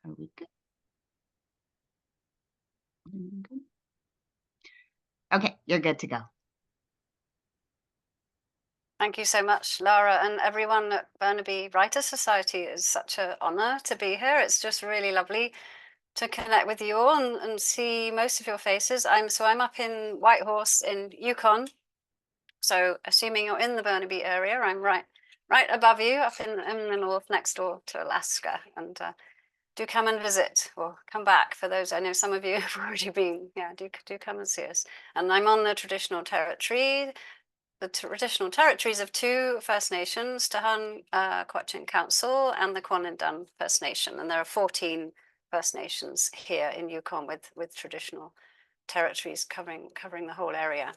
Are we good? Okay, you're good to go. Thank you so much, Lara, and everyone at Burnaby Writers Society. It's such an honor to be here. It's just really lovely to connect with you all and see most of your faces. I'm up in Whitehorse in Yukon. So assuming you're in the Burnaby area, I'm right above you, up in the north, next door to Alaska. And do come and visit or come back. For those, I know some of you have already been. Yeah, do come and see us. And I'm on the traditional territory. The traditional territories of two First Nations, Tahan Quechin Council and the Kwanindun First Nation. And there are 14 First Nations here in Yukon with traditional territories covering the whole area.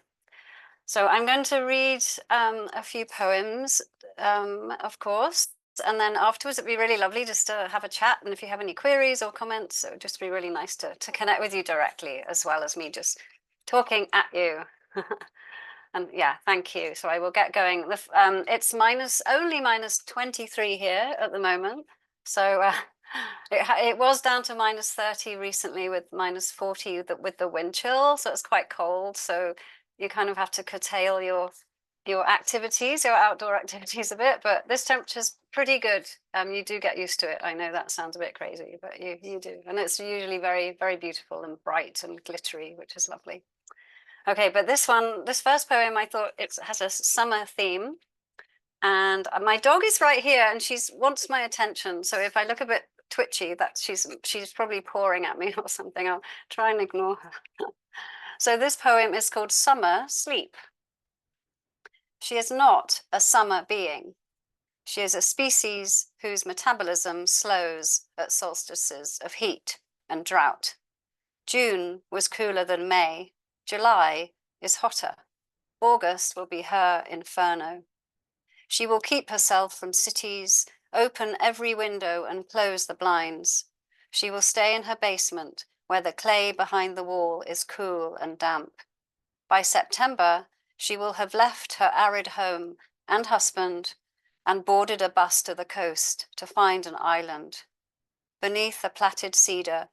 So I'm going to read a few poems, of course, and then afterwards it'd be really lovely just to have a chat. And if you have any queries or comments, it would just be really nice to connect with you directly, as well as me just talking at you. And yeah, thank you. So I will get going. It's only minus 23 here at the moment. So it was down to minus 30 recently with minus 40 with the wind chill. So it's quite cold. So you kind of have to curtail your activities, your outdoor activities a bit. But this temperature's pretty good. You do get used to it. I know that sounds a bit crazy, but you do. And it's usually very, very beautiful and bright and glittery, which is lovely. Okay, but this first poem, I thought it has a summer theme, and my dog is right here, and she wants my attention. So if I look a bit twitchy, that she's probably pawing at me or something. I'll try and ignore her. So this poem is called Summer Sleep. She is not a summer being. She is a species whose metabolism slows at solstices of heat and drought. June was cooler than May. July is hotter. August will be her inferno. She will keep herself from cities, open every window and close the blinds. She will stay in her basement where the clay behind the wall is cool and damp. By September, she will have left her arid home and husband and boarded a bus to the coast to find an island. Beneath a plaited cedar,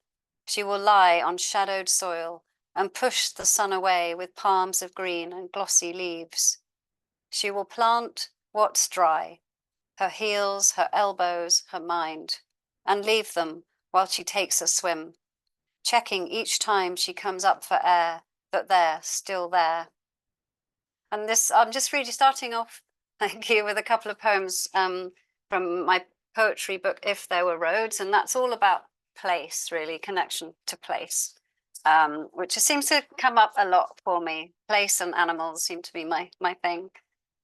she will lie on shadowed soil and push the sun away with palms of green and glossy leaves. She will plant what's dry, her heels, her elbows, her mind, and leave them while she takes a swim, checking each time she comes up for air that they're still there. And this, I'm just really starting off, thank you, with a couple of poems from my poetry book, If There Were Roads, and that's all about place, really, connection to place. Which seems to come up a lot for me. Place and animals seem to be my thing.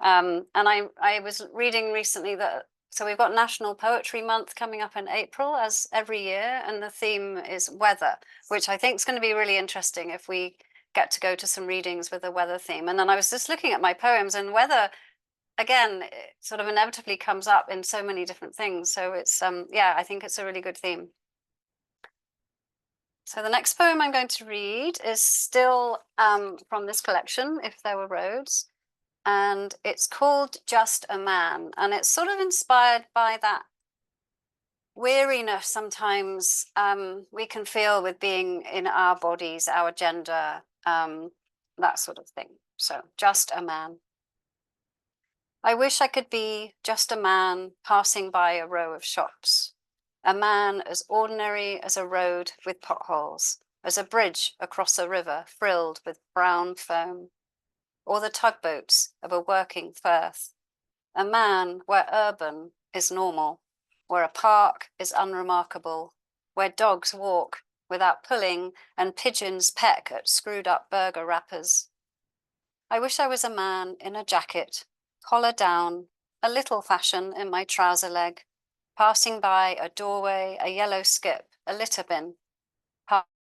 And I was reading recently that, so we've got National Poetry Month coming up in April, as every year, and the theme is weather, which I think is going to be really interesting if we get to go to some readings with a weather theme. And then I was just looking at my poems, and weather, again, it sort of inevitably comes up in so many different things. So it's, yeah, I think it's a really good theme. So the next poem I'm going to read is still from this collection, If There Were Roads, and it's called Just a Man. And it's sort of inspired by that weariness sometimes we can feel with being in our bodies, our gender, that sort of thing. So just a man. I wish I could be just a man passing by a row of shops. A man as ordinary as a road with potholes, as a bridge across a river frilled with brown foam, or the tugboats of a working Firth. A man where urban is normal, where a park is unremarkable, where dogs walk without pulling and pigeons peck at screwed up burger wrappers. I wish I was a man in a jacket, collar down, a little fashion in my trouser leg, passing by a doorway, a yellow skip, a litter bin,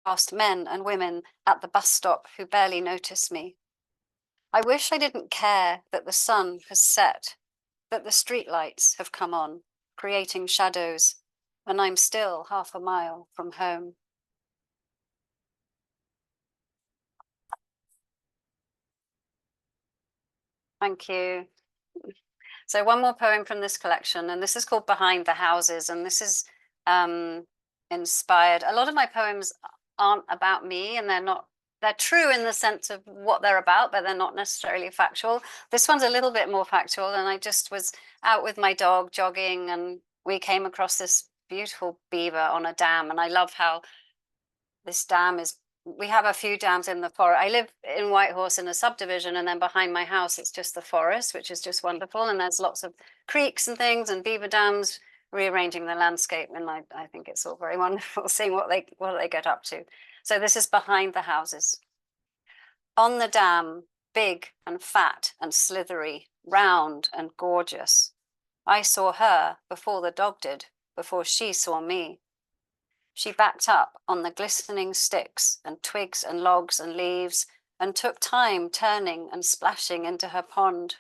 past men and women at the bus stop who barely notice me. I wish I didn't care that the sun has set, that the streetlights have come on, creating shadows, and I'm still half a mile from home. Thank you. So one more poem from this collection, and this is called Behind the Houses, and this is inspired. A lot of my poems aren't about me, and they're true in the sense of what they're about, but they're not necessarily factual. This one's a little bit more factual, and I just was out with my dog jogging, and we came across this beautiful beaver on a dam, and I love how this dam is, we have a few dams in the forest. I live in Whitehorse in a subdivision, and then behind my house it's just the forest, which is just wonderful, and there's lots of creeks and things and beaver dams rearranging the landscape, and I think it's all very wonderful seeing what they get up to. So this is behind the houses. On the dam, big and fat and slithery, round and gorgeous. I saw her before the dog did, before she saw me. She backed up on the glistening sticks and twigs and logs and leaves, and took time turning and splashing into her pond,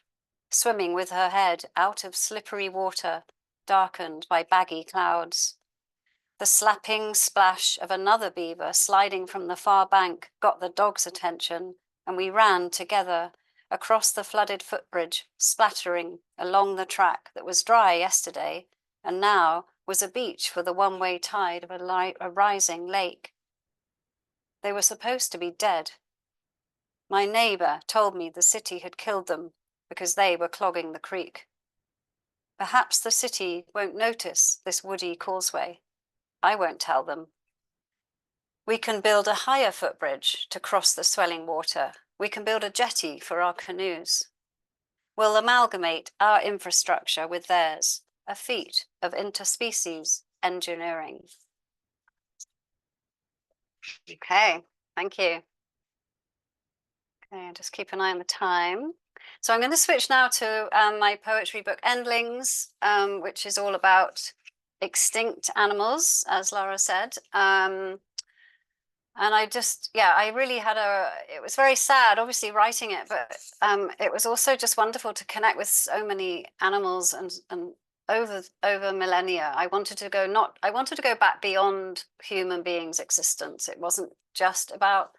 swimming with her head out of slippery water, darkened by baggy clouds. The slapping splash of another beaver sliding from the far bank got the dog's attention, and we ran together across the flooded footbridge, splattering along the track that was dry yesterday and now was a beach for the one-way tide of a rising lake. They were supposed to be dead. My neighbor told me the city had killed them because they were clogging the creek. Perhaps the city won't notice this woody causeway. I won't tell them. We can build a higher footbridge to cross the swelling water. We can build a jetty for our canoes. We'll amalgamate our infrastructure with theirs, a feat of interspecies engineering. Okay, thank you. Okay, just keep an eye on the time. So I'm going to switch now to my poetry book, Endlings, which is all about extinct animals, as Laura said. And I just, yeah, I really had it was very sad, obviously, writing it, but it was also just wonderful to connect with so many animals and over millennia. I wanted to go back beyond human beings' existence. It wasn't just about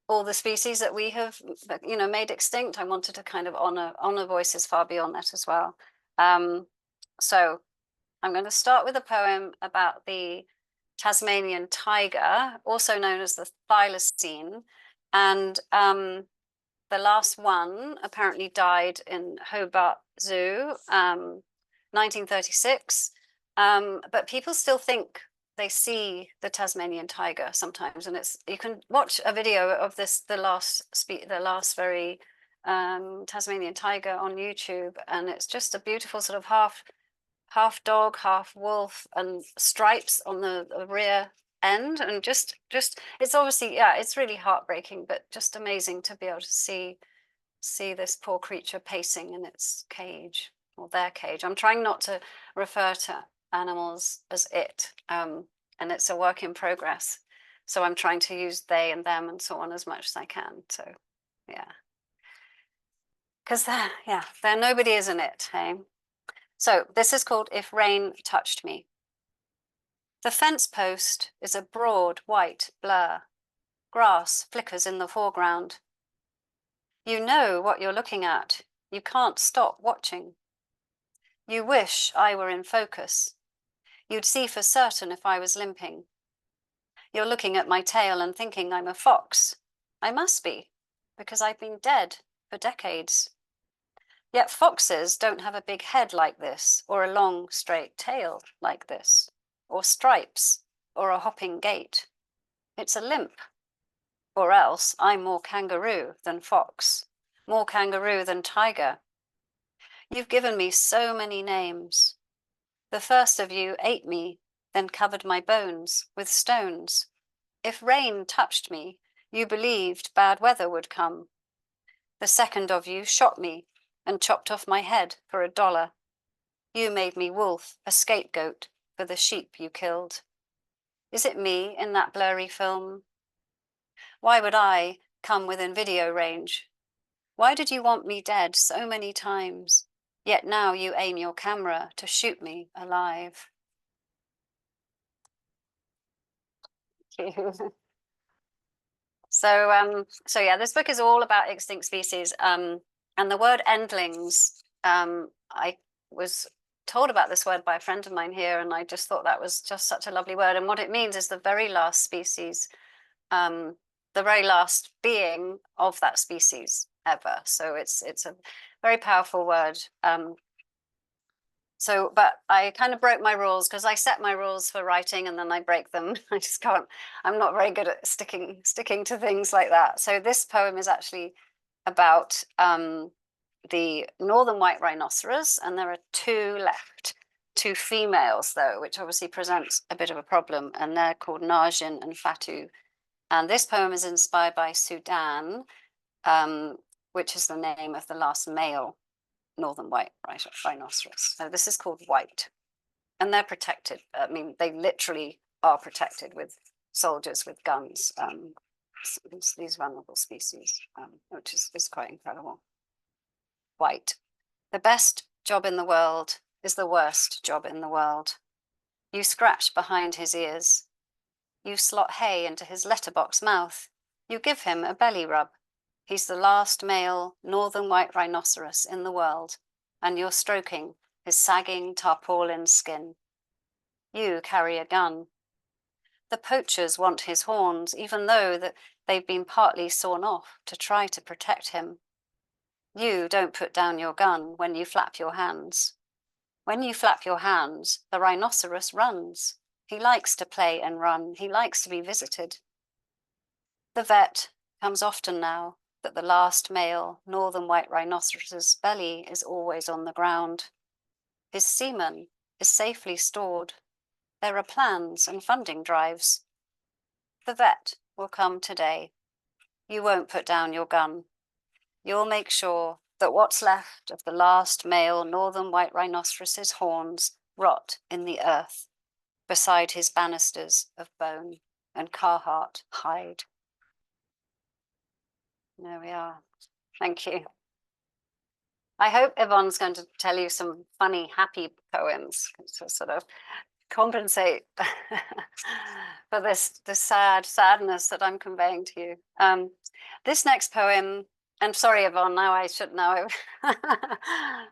all the species that we have, made extinct. I wanted to kind of honor voices far beyond that as well. So I'm going to start with a poem about the Tasmanian tiger, also known as the thylacine. And the last one apparently died in Hobart Zoo, 1936. But people still think they see the Tasmanian tiger sometimes, and you can watch a video of the last very Tasmanian tiger on YouTube, and it's just a beautiful sort of half dog, half wolf, and stripes on the rear end, and just it's obviously, yeah, it's really heartbreaking, but just amazing to be able to see this poor creature pacing in its cage, or their cage. I'm trying not to refer to animals as it, and it's a work in progress, so I'm trying to use they and them and so on as much as I can. So yeah, because they're nobody isn't it, hey? So this is called If Rain Touched Me. The fence post is a broad white blur. Grass flickers in the foreground. You know what you're looking at. You can't stop watching. You wish I were in focus. You'd see for certain if I was limping. You're looking at my tail and thinking I'm a fox. I must be, because I've been dead for decades. Yet foxes don't have a big head like this, or a long straight tail like this, or stripes, or a hopping gait. It's a limp. Or else I'm more kangaroo than fox, more kangaroo than tiger. You've given me so many names. The first of you ate me, then covered my bones with stones. If rain touched me, you believed bad weather would come. The second of you shot me and chopped off my head for $1. You made me wolf, a scapegoat for the sheep you killed. Is it me in that blurry film? Why would I come within video range? Why did you want me dead so many times, yet now you aim your camera to shoot me alive? Thank you. So yeah, this book is all about extinct species. And the word endlings, I was told about this word by a friend of mine here, and I just thought that was just such a lovely word. And what it means is the very last species, the very last being of that species ever. So it's a very powerful word. But I kind of broke my rules because I set my rules for writing and then I break them. I just can't, I'm not very good at sticking to things like that. So this poem is actually about the northern white rhinoceros, and there are two left, two females though, which obviously presents a bit of a problem, and they're called Najin and Fatu. And this poem is inspired by Sudan, which is the name of the last male northern white rhinoceros. So this is called White, and they're protected. I mean, they literally are protected with soldiers with guns, these vulnerable species, which is quite incredible. White. The best job in the world is the worst job in the world. You scratch behind his ears. You slot hay into his letterbox mouth. You give him a belly rub. He's the last male northern white rhinoceros in the world, and you're stroking his sagging tarpaulin skin. You carry a gun. The poachers want his horns, even though that they've been partly sawn off to try to protect him. You don't put down your gun when you flap your hands. When you flap your hands, the rhinoceros runs. He likes to play and run. He likes to be visited. The vet comes often now that the last male northern white rhinoceros's belly is always on the ground. His semen is safely stored. There are plans and funding drives. The vet will come today. You won't put down your gun. You'll make sure that what's left of the last male northern white rhinoceros's horns rot in the earth beside his banisters of bone and Carhartt hide. There we are. Thank you. I hope Yvonne's going to tell you some funny, happy poems to sort of compensate for this sadness that I'm conveying to you. This next poem, and sorry, Yvonne, now I should know.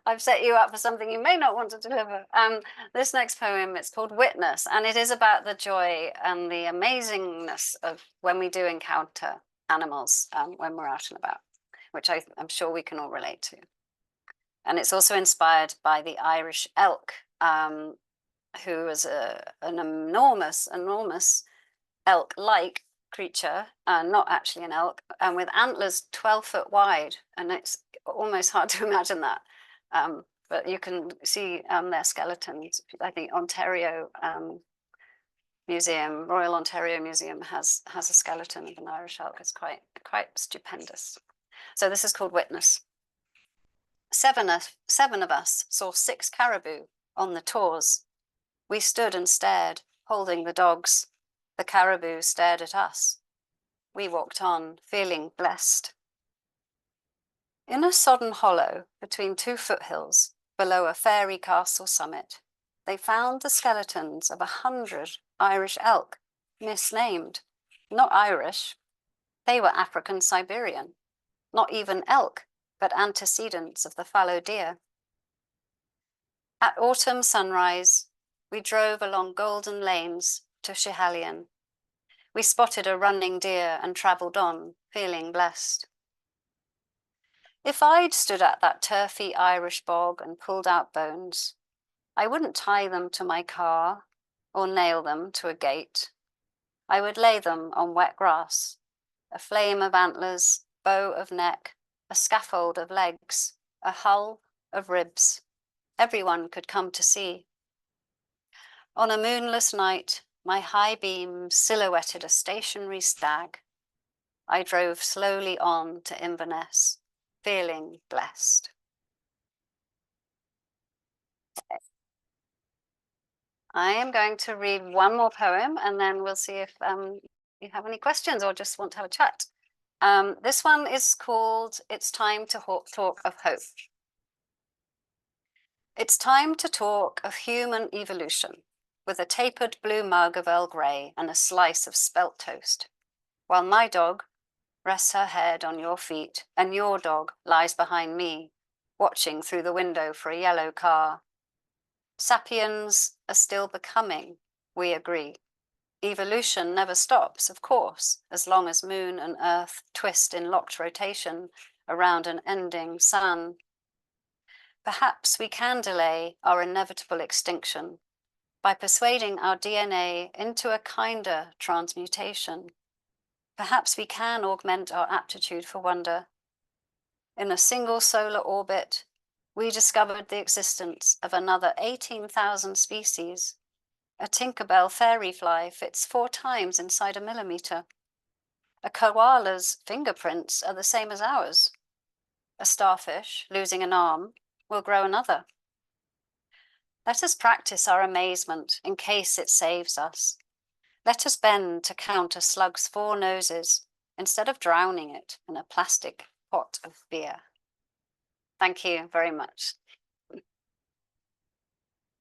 I've set you up for something you may not want to deliver. This next poem, it's called Witness, and it is about the joy and the amazingness of when we do encounter animals when we're out and about, which I'm sure we can all relate to. And it's also inspired by the Irish elk, who is an enormous elk-like creature, not actually an elk, and with antlers 12 foot wide. And it's almost hard to imagine that. But you can see their skeletons. I think Ontario Museum, Royal Ontario Museum has a skeleton of an Irish elk. It's quite stupendous. So this is called Witness. Seven of us saw 6 caribou on the tours. We stood and stared, holding the dogs. The caribou stared at us. We walked on, feeling blessed. In a sodden hollow between 2 foothills, below a fairy castle summit, they found the skeletons of 100 Irish elk, misnamed. Not Irish. They were African Siberian. Not even elk, but antecedents of the fallow deer. At autumn sunrise, we drove along golden lanes to Schiehallion. We spotted a running deer and travelled on, feeling blessed. If I'd stood at that turfy Irish bog and pulled out bones, I wouldn't tie them to my car or nail them to a gate. I would lay them on wet grass, a flame of antlers, bow of neck, a scaffold of legs, a hull of ribs. Everyone could come to see. On a moonless night, my high beam silhouetted a stationary stag. I drove slowly on to Inverness, feeling blessed. I am going to read one more poem, and then we'll see if you have any questions or just want to have a chat. This one is called It's Time to Talk of Hope. It's time to talk of human evolution, with a tapered blue mug of Earl Grey and a slice of spelt toast, while my dog rests her head on your feet and your dog lies behind me, watching through the window for a yellow car. Sapiens are still becoming, we agree. Evolution never stops, of course, as long as Moon and Earth twist in locked rotation around an ending sun. Perhaps we can delay our inevitable extinction by persuading our DNA into a kinder transmutation. Perhaps we can augment our aptitude for wonder. In a single solar orbit, we discovered the existence of another 18,000 species. A Tinkerbell fairy fly fits 4 times inside a millimeter. A koala's fingerprints are the same as ours. A starfish, losing an arm, will grow another. Let us practice our amazement in case it saves us. Let us bend to count a slug's 4 noses instead of drowning it in a plastic pot of beer. Thank you very much.